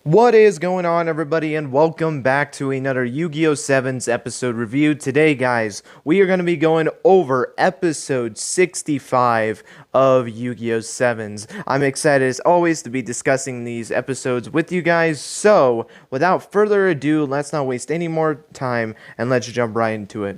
What is going on, everybody, and welcome back to another Yu-Gi-Oh! Sevens episode review. Today, guys, we are going to be going over episode 65 of Yu-Gi-Oh! Sevens. I'm excited, as always, to be discussing these episodes with you guys, so without further ado, let's not waste any more time, and let's jump right into it.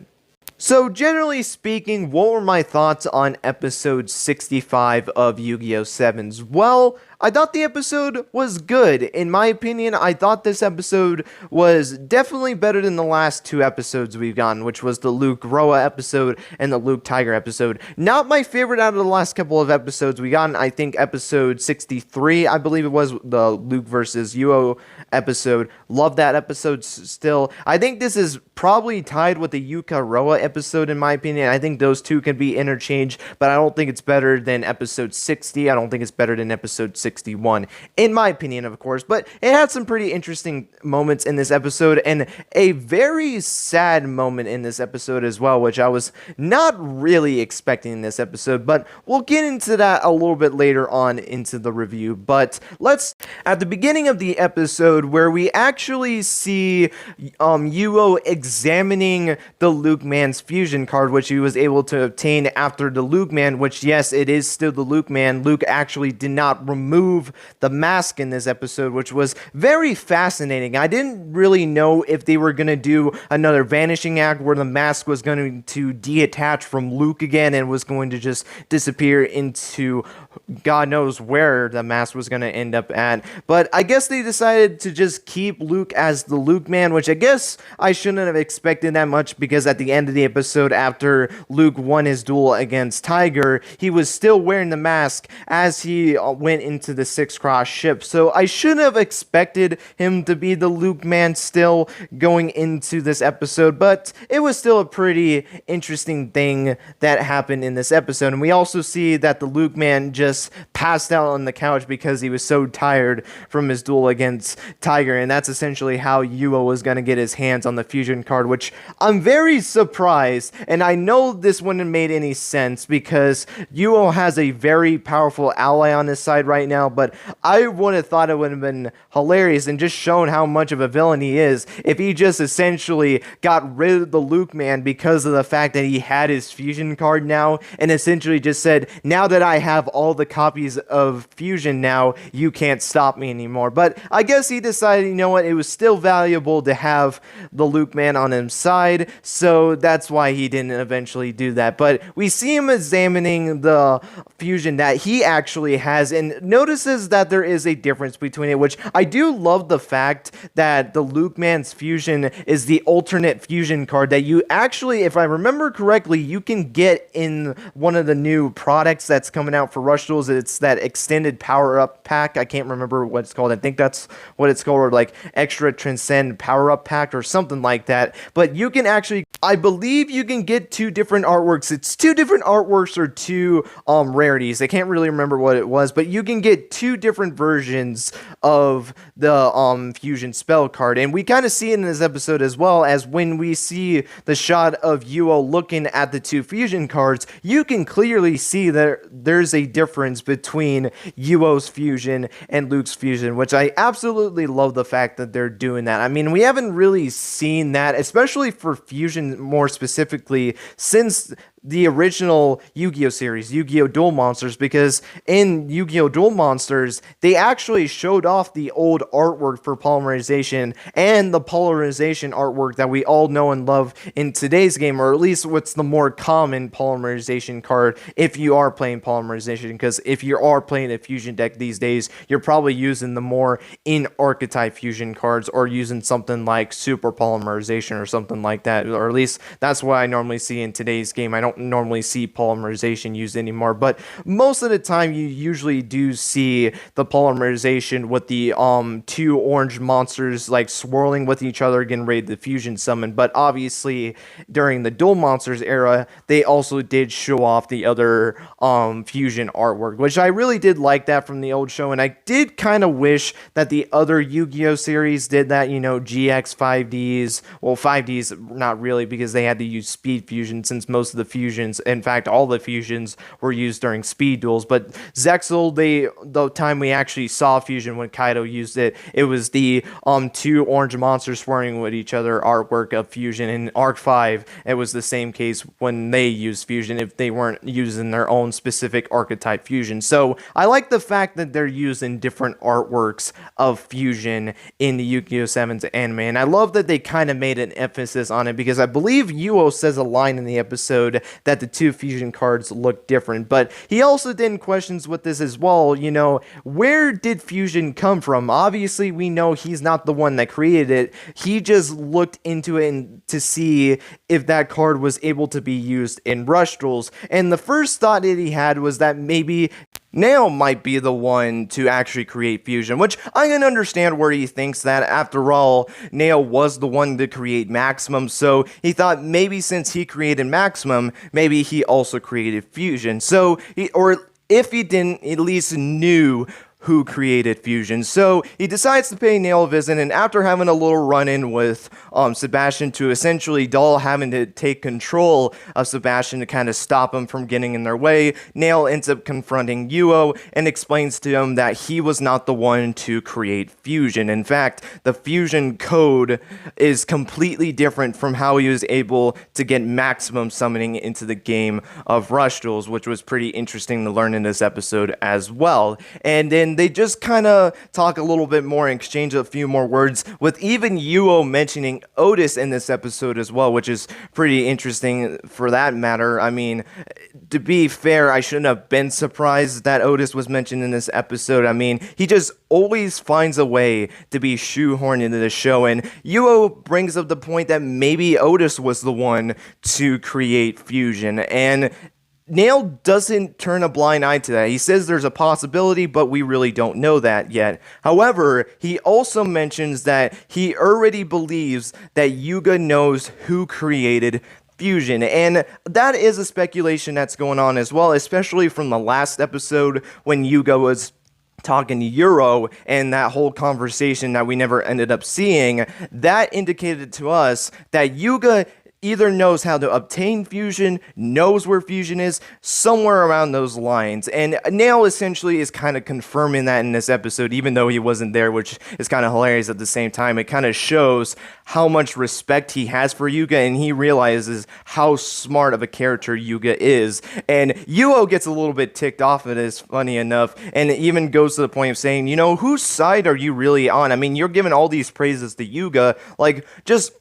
So, generally speaking, what were my thoughts on episode 65 of Yu-Gi-Oh! Sevens? Well, I thought the episode was good. In my opinion, I thought this episode was definitely better than the last two episodes we've gotten, which was the Luke Roa episode and the Luke Tiger episode. Not my favorite out of the last couple of episodes we gotten. I think episode 63, I believe it was, the Luke versus Yuo episode. Love that episode still. I think this is probably tied with the Yuka Roa episode, in my opinion. I think those two can be interchanged, but I don't think it's better than episode 60. I don't think it's better than episode 61, in my opinion, of course, but it had some pretty interesting moments in this episode, and a very sad moment in this episode as well, which I was not really expecting in this episode, but we'll get into that a little bit later on into the review. But let's, at the beginning of the episode, where we actually see Yuo examining the Luke Man's fusion card, which he was able to obtain after the Luke Man, which, yes, it is still the Luke Man. Luke actually did not remove the mask in this episode, which was very fascinating. I didn't really know if they were going to do another vanishing act where the mask was going to detach from Luke again and was going to just disappear into God knows where the mask was going to end up at. But I guess they decided to just keep Luke as the Luke Man, which I guess I shouldn't have expected that much, because at the end of the episode, after Luke won his duel against Tiger, he was still wearing the mask as he went into the six-cross ship. So I shouldn't have expected him to be the Luke Man still going into this episode, but it was still a pretty interesting thing that happened in this episode. And we also see that the Luke Man just passed out on the couch because he was so tired from his duel against Tiger, and that's essentially how Yuo was going to get his hands on the fusion card, which I'm very surprised, and I know this wouldn't have made any sense because Yuo has a very powerful ally on his side right now, but I would have thought it would have been hilarious and just shown how much of a villain he is if he just essentially got rid of the Luke Man because of the fact that he had his fusion card now, and essentially just said, now that I have all the copies of fusion now, you can't stop me anymore. But I guess he decided, you know what, it was still valuable to have the Luke Man on his side, so that's why he didn't eventually do that. But we see him examining the fusion that he actually has and notices that there is a difference between it, which I do love the fact that the Luke Man's fusion is the alternate fusion card that you actually, if I remember correctly, you can get in one of the new products that's coming out for Rush Duels. It's that extended power-up pack. I can't remember what it's called. I think that's what it's called, or like extra transcend power-up pack or something like that. But you can actually, I believe you can get two different artworks. It's two different artworks or two rarities. I can't really remember what it was, but you can get two different versions of the fusion spell card. And we kind of see it in this episode as well, as when we see the shot of Yuo looking at the two fusion cards, you can clearly see that there's a difference between Yuo's fusion and Luke's fusion, which I absolutely love the fact that they're doing that. I mean, we haven't really seen that, especially for fusion more specifically, since the original Yu-Gi-Oh series, Yu-Gi-Oh! Duel Monsters, because in Yu-Gi-Oh! Duel Monsters, they actually showed off the old artwork for polymerization and the polarization artwork that we all know and love in today's game, or at least what's the more common polymerization card if you are playing polymerization, because if you are playing a fusion deck these days, you're probably using the more in-archetype fusion cards, or using something like super polymerization or something like that, or at least that's what I normally see in today's game. I don't normally see polymerization used anymore, but most of the time you usually do see the polymerization with the two orange monsters like swirling with each other getting ready to fusion summon. But obviously during the Duel Monsters era, they also did show off the other fusion artwork, which I really did like that from the old show, and I did kind of wish that the other Yu-Gi-Oh series did that, you know, GX 5Ds, well 5Ds not really, because they had to use speed fusion since most of the fusions. In fact, all the fusions were used during speed duels. But Zexal, the time we actually saw fusion when Kaido used it, it was the two orange monsters swarming with each other artwork of fusion. In Arc 5, it was the same case when they used fusion, if they weren't using their own specific archetype fusion. So I like the fact that they're using different artworks of fusion in the Yugioh Sevens anime, and I love that they kind of made an emphasis on it, because I believe Yugioh says a line in the episode that the two fusion cards look different, but he also then questions with this as well, you know, where did fusion come from? Obviously, we know he's not the one that created it. He just looked into it to see if that card was able to be used in rush duels, and the first thought that he had was that maybe Nail might be the one to actually create fusion, which I can understand where he thinks that. After all, Nail was the one to create Maximum, so he thought maybe since he created Maximum, maybe he also created fusion. So, or if he didn't, at least knew who created fusion. So he decides to pay Nail a visit, and after having a little run-in with Sebastian to essentially Doll having to take control of Sebastian to kind of stop him from getting in their way, Nail ends up confronting Yugioh and explains to him that he was not the one to create fusion. In fact, the fusion code is completely different from how he was able to get maximum summoning into the game of Rush Duels, which was pretty interesting to learn in this episode as well. And then they just kind of talk a little bit more and exchange a few more words, with even Yugioh mentioning Otis in this episode as well, which is pretty interesting for that matter. I mean, to be fair, I shouldn't have been surprised that Otis was mentioned in this episode. I mean, he just always finds a way to be shoehorned into the show, and Yugioh brings up the point that maybe Otis was the one to create fusion, and Nail doesn't turn a blind eye to that. He says there's a possibility, but we really don't know that yet. However, he also mentions that he already believes that Yuga knows who created fusion, and that is a speculation that's going on as well, especially from the last episode when Yuga was talking to Euro, and that whole conversation that we never ended up seeing. That indicated to us that Yuga either knows how to obtain fusion, knows where fusion is, somewhere around those lines. And Nail essentially is kind of confirming that in this episode, even though he wasn't there, which is kind of hilarious at the same time. It kind of shows how much respect he has for Yuga, and he realizes how smart of a character Yuga is. And Yugioh gets a little bit ticked off at this, funny enough, and it even goes to the point of saying, you know, whose side are you really on? I mean, you're giving all these praises to Yuga, like, just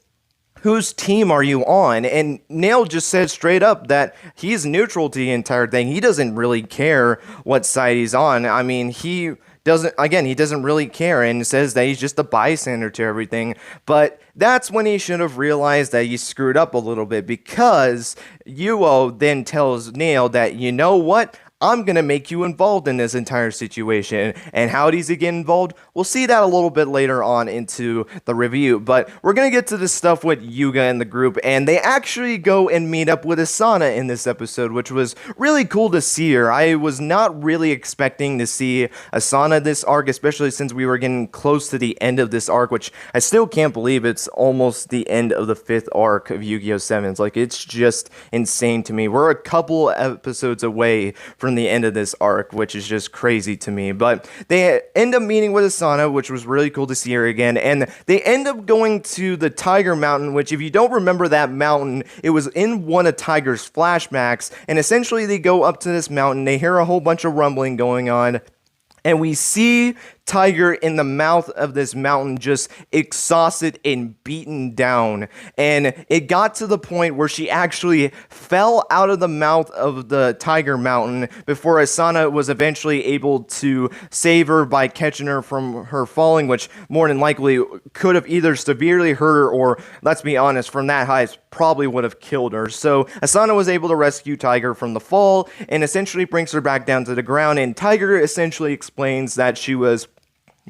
whose team are you on? And Nail just said straight up that he's neutral to the entire thing. He doesn't really care what side he's on. I mean, he doesn't really care, and says that he's just a bystander to everything. But that's when he should have realized that he screwed up a little bit, because Yugioh then tells Nail that, you know what? I'm going to make you involved in this entire situation. And how does he get involved? We'll see that a little bit later on into the review. But we're going to get to this stuff with Yuga and the group. And they actually go and meet up with Asana in this episode, which was really cool to see her. I was not really expecting to see Asana this arc, especially since we were getting close to the end of this arc, which I still can't believe it's almost the end of the 5th arc of Yugioh Sevens. Like, it's just insane to me. We're a couple episodes away from the end of this arc, which is just crazy to me. But they end up meeting with Asana, which was really cool to see her again, and they end up going to the Tiger Mountain, which, if you don't remember that mountain, it was in one of Tiger's flashbacks. And essentially they go up to this mountain, they hear a whole bunch of rumbling going on, and we see Tiger in the mouth of this mountain, just exhausted and beaten down. And it got to the point where she actually fell out of the mouth of the Tiger Mountain before Asana was eventually able to save her by catching her from her falling, which more than likely could have either severely hurt her, or, let's be honest, from that height probably would have killed her. So Asana was able to rescue Tiger from the fall and essentially brings her back down to the ground, and Tiger essentially explains that she was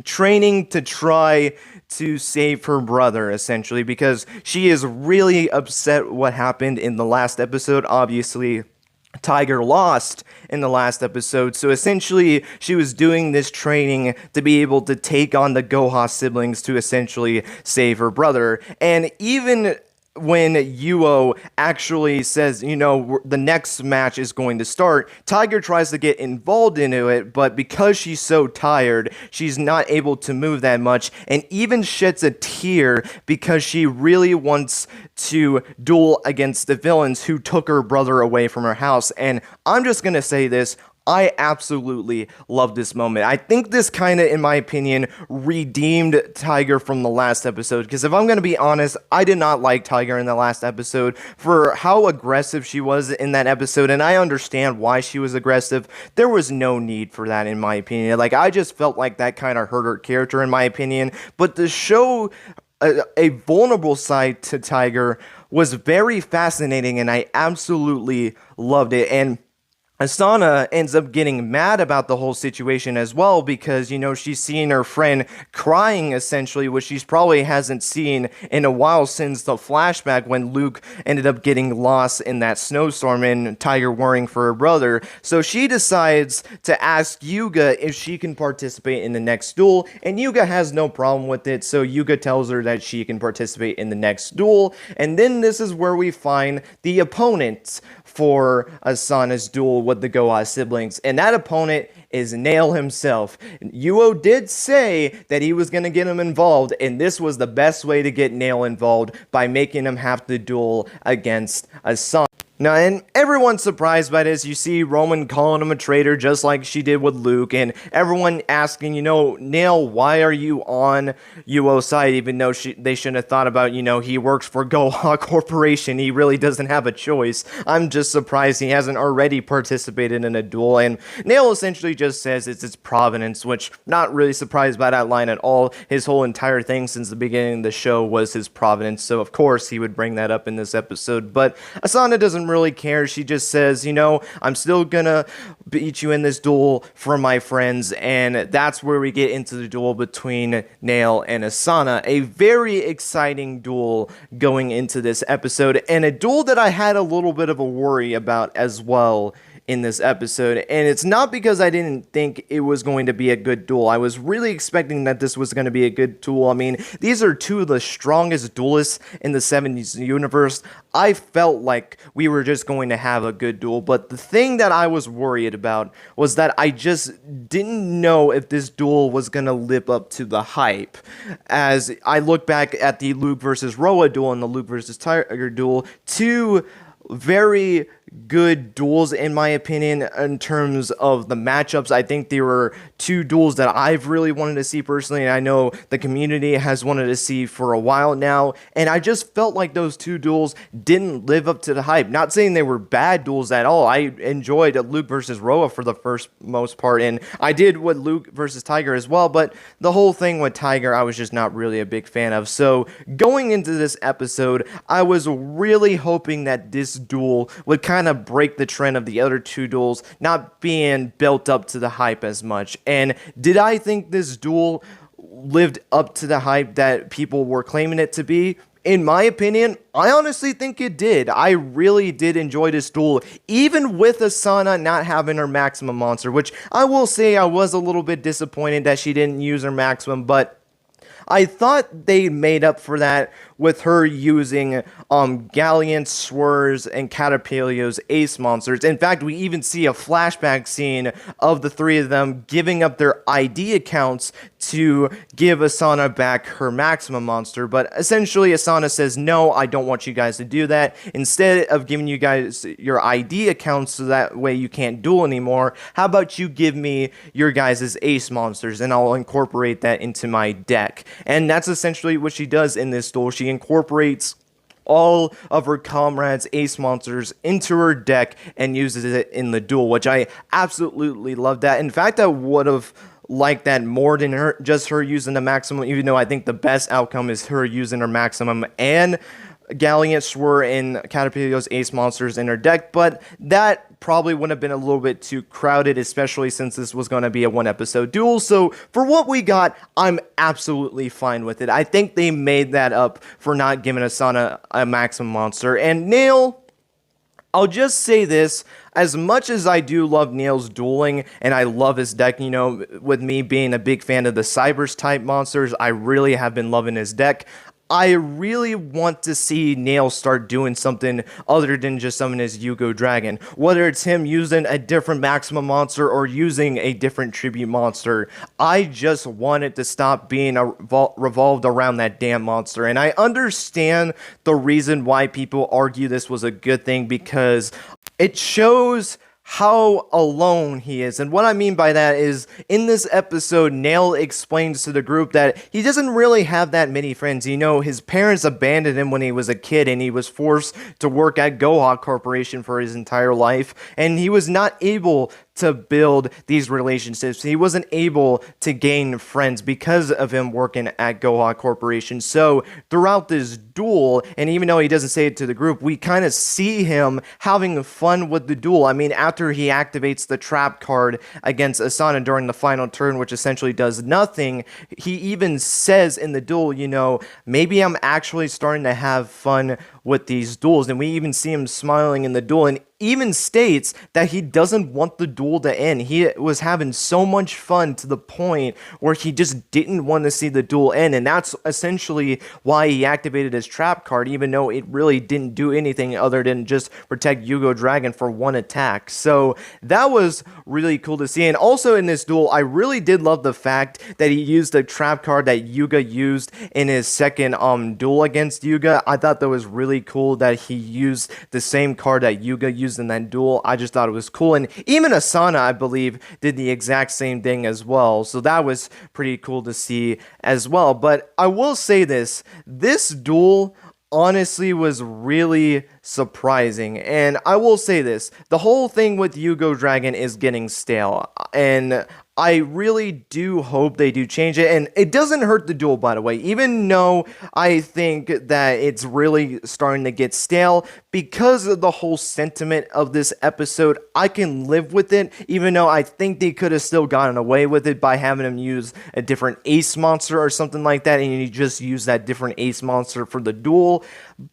training to try to save her brother, essentially, because she is really upset what happened in the last episode. Obviously, Tiger lost in the last episode, so essentially she was doing this training to be able to take on the Goha siblings to essentially save her brother. And even when Yugioh actually says, the next match is going to start, Tiger tries to get involved into it, but because she's so tired, she's not able to move that much, and even sheds a tear because she really wants to duel against the villains who took her brother away from her house. And I'm just gonna say this, I absolutely love this moment. I think this kind of, in my opinion, redeemed Tiger from the last episode. Because if I'm going to be honest, I did not like Tiger in the last episode for how aggressive she was in that episode. And I understand why she was aggressive. There was no need for that, in my opinion. Like, I just felt like that kind of hurt her character, in my opinion. But to show a vulnerable side to Tiger was very fascinating, and I absolutely loved it. And Asana ends up getting mad about the whole situation as well because, she's seeing her friend crying essentially, which she probably hasn't seen in a while since the flashback when Luke ended up getting lost in that snowstorm and Tiger worrying for her brother. So she decides to ask Yuga if she can participate in the next duel, and Yuga has no problem with it, so Yuga tells her that she can participate in the next duel, and then this is where we find the opponents for Asana's duel with the Goha siblings, and that opponent is Nail himself. Yugioh did say that he was going to get him involved, and this was the best way to get Nail involved, by making him have to duel against Asana. Now, and everyone's surprised by this. You see Roman calling him a traitor just like she did with Luke, and everyone asking, Nail, why are you on Yugioh's side, even though they shouldn't have thought about, he works for Goha Corporation, he really doesn't have a choice. I'm just surprised he hasn't already participated in a duel, and Nail essentially just says it's providence, which not really surprised by that line at all. His whole entire thing since the beginning of the show was his providence, so of course he would bring that up in this episode, but Asana doesn't really care. She just says, I'm still gonna beat you in this duel for my friends, and that's where we get into the duel between Nail and Asana. A very exciting duel going into this episode, and a duel that I had a little bit of a worry about as well in this episode, and it's not because I didn't think it was going to be a good duel. I was really expecting that this was going to be a good duel. I mean, these are two of the strongest duelists in the 70s universe. I felt like we were just going to have a good duel, but the thing that I was worried about was that I just didn't know if this duel was going to live up to the hype. As I look back at the Luke versus Roa duel and the Luke versus Tiger duel, two very good duels in my opinion in terms of the matchups. I think there were two duels that I've really wanted to see personally, and I know the community has wanted to see for a while now, and I just felt like those two duels didn't live up to the hype. Not saying they were bad duels at all. I enjoyed Luke versus Roa for the most part, and I did with Luke versus Tiger as well, but the whole thing with Tiger I was just not really a big fan of. So going into this episode, I was really hoping that this duel would kind of break the trend of the other two duels not being built up to the hype as much. And did I think this duel lived up to the hype that people were claiming it to be? In my opinion, I honestly think it did. I really did enjoy this duel, even with Asana not having her maximum monster, which I will say I was a little bit disappointed that she didn't use her maximum, but I thought they made up for that with her using Galleon, Swirls, and Caterpillio's ace monsters. In fact, we even see a flashback scene of the three of them giving up their ID accounts to give Asana back her maximum monster, but essentially Asana says, no, I don't want you guys to do that. Instead of giving you guys your ID accounts so that way you can't duel anymore, how about you give me your guys' ace monsters and I'll incorporate that into my deck. And that's essentially what she does in this duel. She incorporates all of her comrades' ace monsters into her deck and uses it in the duel, which I absolutely love that. In fact, I would have liked that more than just her using the maximum, even though I think the best outcome is her using her maximum and Galleon, Swirl, and Caterpillio's ace monsters in her deck, but that probably would have been a little bit too crowded, especially since this was going to be a one-episode duel. So for what we got, I'm absolutely fine with it. I think they made that up for not giving Asana a maximum monster. And Nail, I'll just say this, as much as I do love Nail's dueling, and I love his deck, with me being a big fan of the Cybers type monsters, I really have been loving his deck. I really want to see Nail start doing something other than just summon his Yugioh Dragon. Whether it's him using a different maximum monster or using a different tribute monster, I just want it to stop being revolved around that damn monster. And I understand the reason why people argue this was a good thing, because it shows how alone he is. And what I mean by that is, in this episode, Nail explains to the group that he doesn't really have that many friends. You know, his parents abandoned him when he was a kid, and he was forced to work at Goha Corporation for his entire life, and he was not able to build these relationships. He wasn't able to gain friends because of him working at Goha Corporation. So throughout this duel, and even though he doesn't say it to the group, we kind of see him having fun with the duel. I mean, after he activates the trap card against Asana during the final turn, which essentially does nothing, he even says in the duel, you know, maybe I'm actually starting to have fun with these duels. And we even see him smiling in the duel, and even states that he doesn't want the duel to end. He was having so much fun to the point where he just didn't want to see the duel end, and that's essentially why he activated his trap card, even though it really didn't do anything other than just protect Yugioh Dragon for one attack. So that was really cool to see. And also in this duel, I really did love the fact that he used the trap card that Yugioh used in his second duel against Yugioh. I thought that was really cool that he used the same card that Yugioh used in that duel. I just thought it was cool. And even Asana, I believe, did the exact same thing as well. So that was pretty cool to see as well. But I will say this duel honestly was really surprising. And I will say this, the whole thing with Yugioh Dragon is getting stale, and I really do hope they do change it. And it doesn't hurt the duel, by the way, even though I think that it's really starting to get stale. Because of the whole sentiment of this episode, I can live with it, even though I think they could have still gotten away with it by having him use a different ace monster or something like that, and you just use that different ace monster for the duel.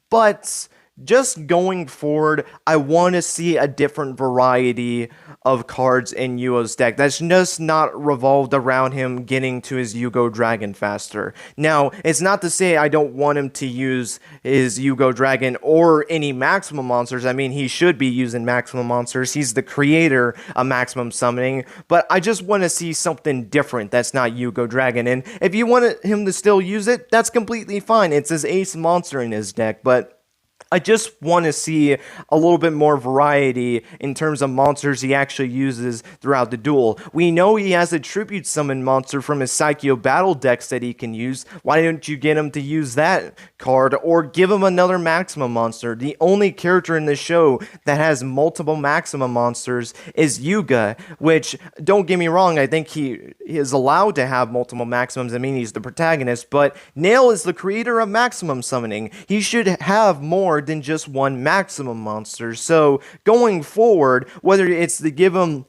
But just going forward, I want to see a different variety of cards in Yuo's deck that's just not revolved around him getting to his Yugioh Dragon faster. Now, it's not to say I don't want him to use his Yugioh Dragon or any maximum monsters. I mean, he should be using maximum monsters. He's the creator of maximum summoning, but I just want to see something different that's not Yugioh Dragon. And if you want him to still use it, that's completely fine. It's his ace monster in his deck, but I just want to see a little bit more variety in terms of monsters he actually uses throughout the duel. We know he has a tribute summon monster from his Psycho battle decks that he can use. Why don't you get him to use that card, or give him another maximum monster? The only character in this show that has multiple maximum monsters is Yugioh, which, don't get me wrong, I think he is allowed to have multiple maximums. I mean, he's the protagonist, but Nail is the creator of maximum summoning. He should have more than just one maximum monster. So going forward, whether it's to give him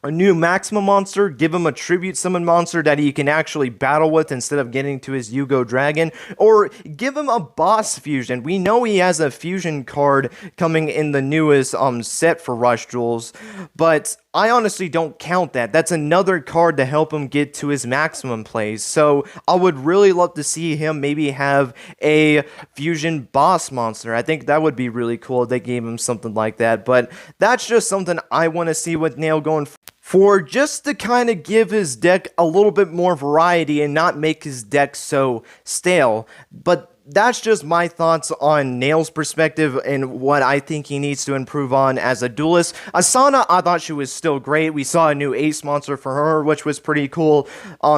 a new maximum monster, give him a tribute summon monster that he can actually battle with instead of getting to his Yugioh Dragon, or give him a boss fusion. We know he has a fusion card coming in the newest set for Rush Duels, but I honestly don't count that. That's another card to help him get to his maximum plays. So I would really love to see him maybe have a fusion boss monster. I think that would be really cool if they gave him something like that. But that's just something I want to see with Nail going for, just to kind of give his deck a little bit more variety and not make his deck so stale. But that's just my thoughts on Nail's perspective and what I think he needs to improve on as a duelist. Asana, I thought she was still great. We saw a new ace monster for her, which was pretty cool.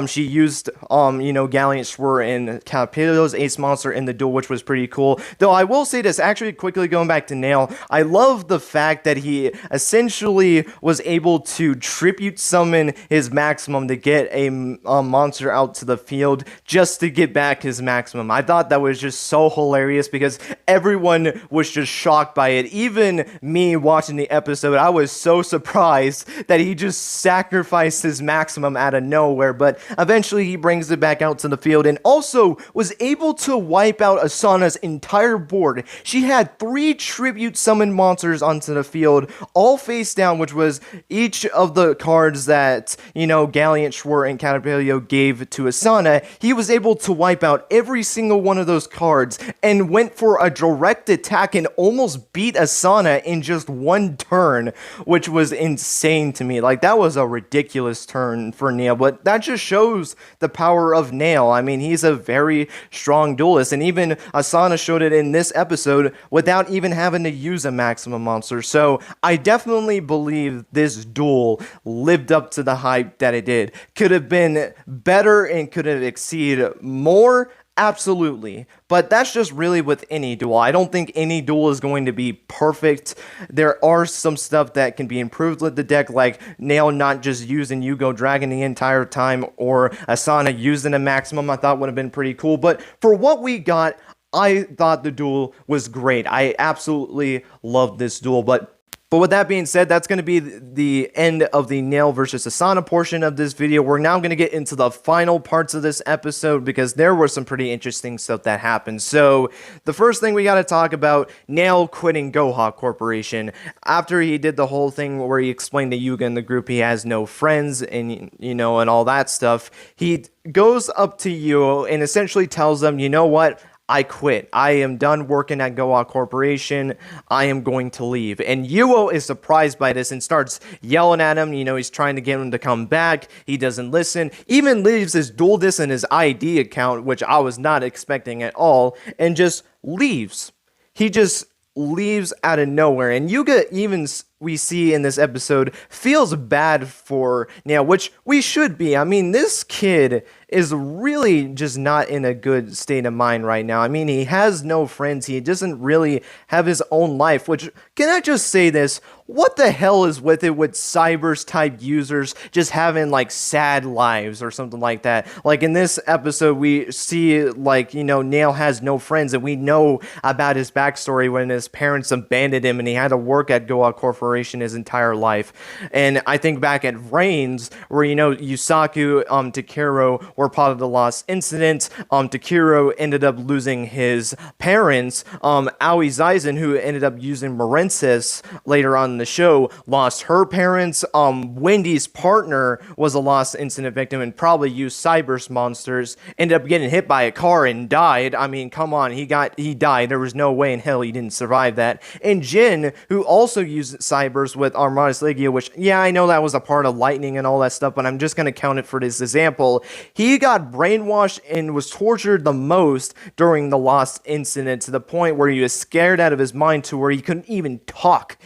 She used, Gallant Schwer and Capillo's ace monster in the duel, which was pretty cool. Though I will say this, actually quickly going back to Nail, I love the fact that he essentially was able to tribute summon his maximum to get a monster out to the field just to get back his maximum. I thought that was just so hilarious because everyone was just shocked by it. Even me watching the episode, I was so surprised that he just sacrificed his maximum out of nowhere, but eventually he brings it back out to the field and also was able to wipe out Asana's entire board. She had 3 tribute summon monsters onto the field, all face down, which was each of the cards that, Gallant Schwer and Caterpillar gave to Asana. He was able to wipe out every single one of those those cards and went for a direct attack and almost beat Asana in just one turn, which was insane to me. Like, that was a ridiculous turn for Nail, but that just shows the power of Nail. I mean, he's a very strong duelist, and even Asana showed it in this episode without even having to use a maximum monster. So I definitely believe this duel lived up to the hype that it did. Could have been better and could have exceeded more. Absolutely, but that's just really with any duel. I don't think any duel is going to be perfect. There are some stuff that can be improved with the deck, like Nail not just using Yugioh Dragon the entire time, or Asana using a maximum. I thought would have been pretty cool, but for what we got, I thought the duel was great. I absolutely loved this duel, but with that being said, that's going to be the end of the Nail versus Asana portion of this video. We're now going to get into the final parts of this episode because there was some pretty interesting stuff that happened. So the first thing we got to talk about, Nail quitting Goha Corporation. After he did the whole thing where he explained to Yuga and the group he has no friends and, and all that stuff, he goes up to Yugioh and essentially tells them, you know what? I quit. I am done working at Goha Corporation. I am going to leave. And Yugioh is surprised by this and starts yelling at him. He's trying to get him to come back. He doesn't listen. Even leaves his dual disc in his ID account, which I was not expecting at all, and just leaves. He just leaves out of nowhere. And Yuga, even we see in this episode, feels bad for Nail, which we should be. I mean, this kid is really just not in a good state of mind right now. I mean, he has no friends. He doesn't really have his own life, which, can I just say this? What the hell is with it with Cybers type users just having like sad lives or something like that? Like in this episode, we see like, Nail has no friends, and we know about his backstory when his parents abandoned him and he had to work at Goha Corporation his entire life. And I think back at Reigns, where, Yusaku, Takeru were part of the lost incident. Takeru ended up losing his parents. Aoi Zaizen, who ended up using Morensis later on in the show, lost her parents. Wendy's partner was a lost incident victim and probably used Cybers monsters. Ended up getting hit by a car and died. I mean, come on, he died. There was no way in hell he didn't survive that. And Jin, who also used Cybers with Armadas Legio, which, yeah, I know that was a part of Lightning and all that stuff, but I'm just going to count it for this example. He got brainwashed and was tortured the most during the Lost incident, to the point where he was scared out of his mind to where he couldn't even talk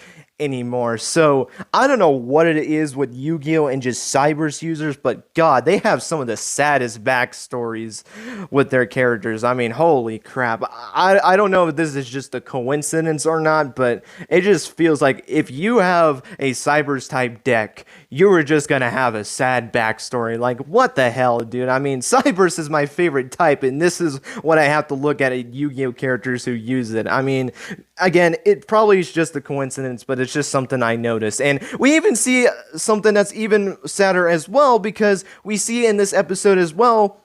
anymore. So I don't know what it is with Yugioh and just Cybers users, but God, they have some of the saddest backstories with their characters. I mean, holy crap. I don't know if this is just a coincidence or not, but it just feels like if you have a Cybers type deck, you were just gonna have a sad backstory. Like, what the hell, dude? I mean, Cybers is my favorite type, and this is what I have to look at Yu-Gi-Oh characters who use it. I mean, again, it probably is just a coincidence, but it's just something I noticed. And we even see something that's even sadder as well, because we see in this episode as well,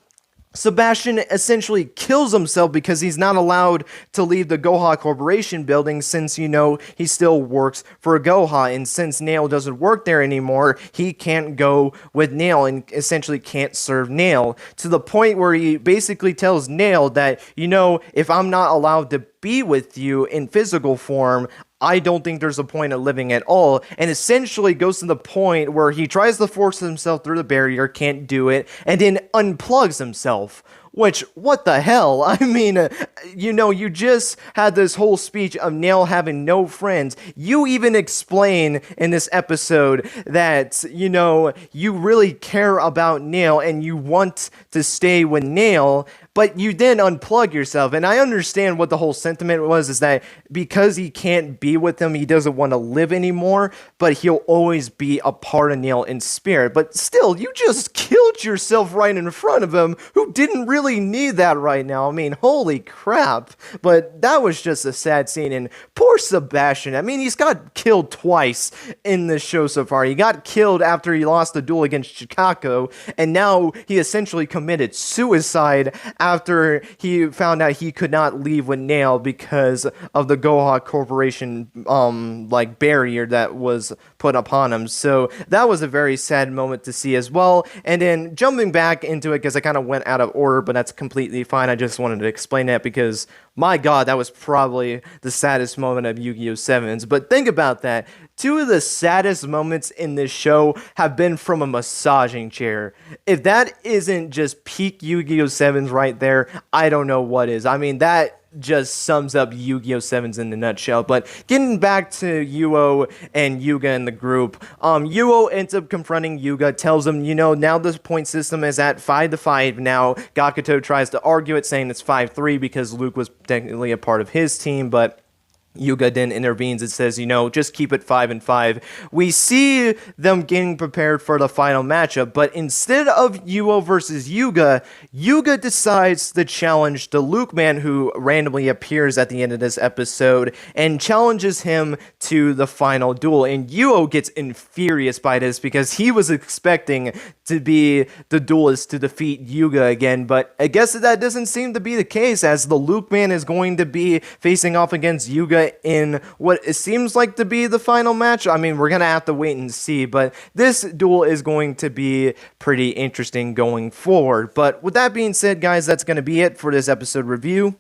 Sebastian essentially kills himself because he's not allowed to leave the Goha Corporation building, since, he still works for Goha, and since Nail doesn't work there anymore, he can't go with Nail and essentially can't serve Nail, to the point where he basically tells Nail that, if I'm not allowed to be with you in physical form, I don't think there's a point of living at all, and essentially goes to the point where he tries to force himself through the barrier, can't do it, and then unplugs himself. Which, what the hell? I mean, you just had this whole speech of Nail having no friends. You even explain in this episode that, you really care about Nail and you want to stay with Nail, but you then unplug yourself. And I understand what the whole sentiment was, is that because he can't be with him, he doesn't want to live anymore, but he'll always be a part of Nail in spirit. But still, you just killed yourself right in front of him, who didn't really need that right now. I mean, holy crap. But that was just a sad scene, and poor Sebastian. I mean, he's got killed twice in this show so far. He got killed after he lost the duel against Chicago, and now he essentially committed suicide after he found out he could not leave with Nail because of the Goha Corporation like barrier that was put upon him. So that was a very sad moment to see as well. And then jumping back into it, because I kind of went out of order, but that's completely fine. I just wanted to explain that because my god, that was probably the saddest moment of Yu-Gi-Oh! Sevens. But think about that. Two of the saddest moments in this show have been from a massaging chair. If that isn't just peak Yu-Gi-Oh! Sevens right there, I don't know what is. I mean, that just sums up Yu-Gi-Oh! Sevens in a nutshell. But getting back to Yuo and Yuga in the group, Yuo ends up confronting Yuga, tells him, you know, now this point system is at 5-5 now. Gakuto tries to argue it, saying it's 5-3 because Luke was technically a part of his team, but Yuga then intervenes and says, you know, just keep it 5-5. We see them getting prepared for the final matchup, but instead of Yuo versus Yuga, Yuga decides to challenge the Luke man who randomly appears at the end of this episode and challenges him to the final duel. And Yuo gets furious by this because he was expecting to be the duelist to defeat Yuga again, but I guess that doesn't seem to be the case, as the Luke man is going to be facing off against Yuga in what it seems like to be the final match. I mean, we're gonna have to wait and see, but this duel is going to be pretty interesting going forward. But with that being said, guys, that's gonna be it for this episode review.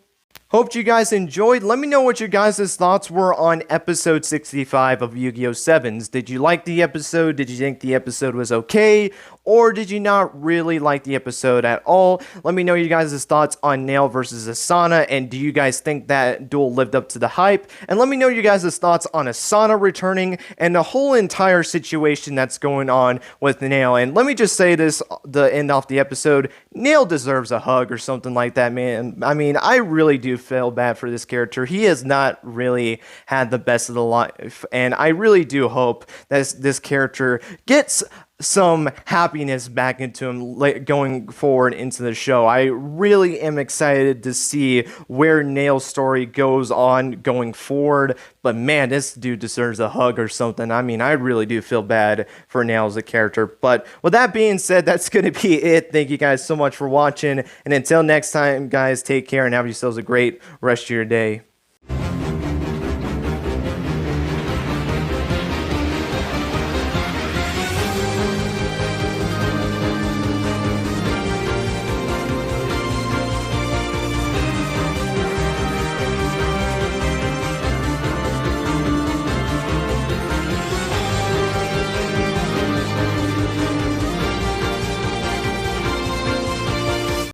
Hope you guys enjoyed. Let me know what your guys' thoughts were on episode 65 of Yu-Gi-Oh! Sevens. Did you like the episode? Did you think the episode was okay? Or did you not really like the episode at all? Let me know your guys' thoughts on Nail versus Asana, and do you guys think that duel lived up to the hype? And let me know your guys' thoughts on Asana returning and the whole entire situation that's going on with Nail. And let me just say this to end off the episode, Nail deserves a hug or something like that, man. I mean, I really do feel bad for this character. He has not really had the best of the life, and I really do hope that this character gets some happiness back into him going forward into the show. I really am excited to see where Nail's story goes on going forward, but man, this dude deserves a hug or something. I mean, I really do feel bad for Nail as a character. But with that being said, that's going to be it. Thank you guys so much for watching, and until next time, guys, take care and have yourselves a great rest of your day.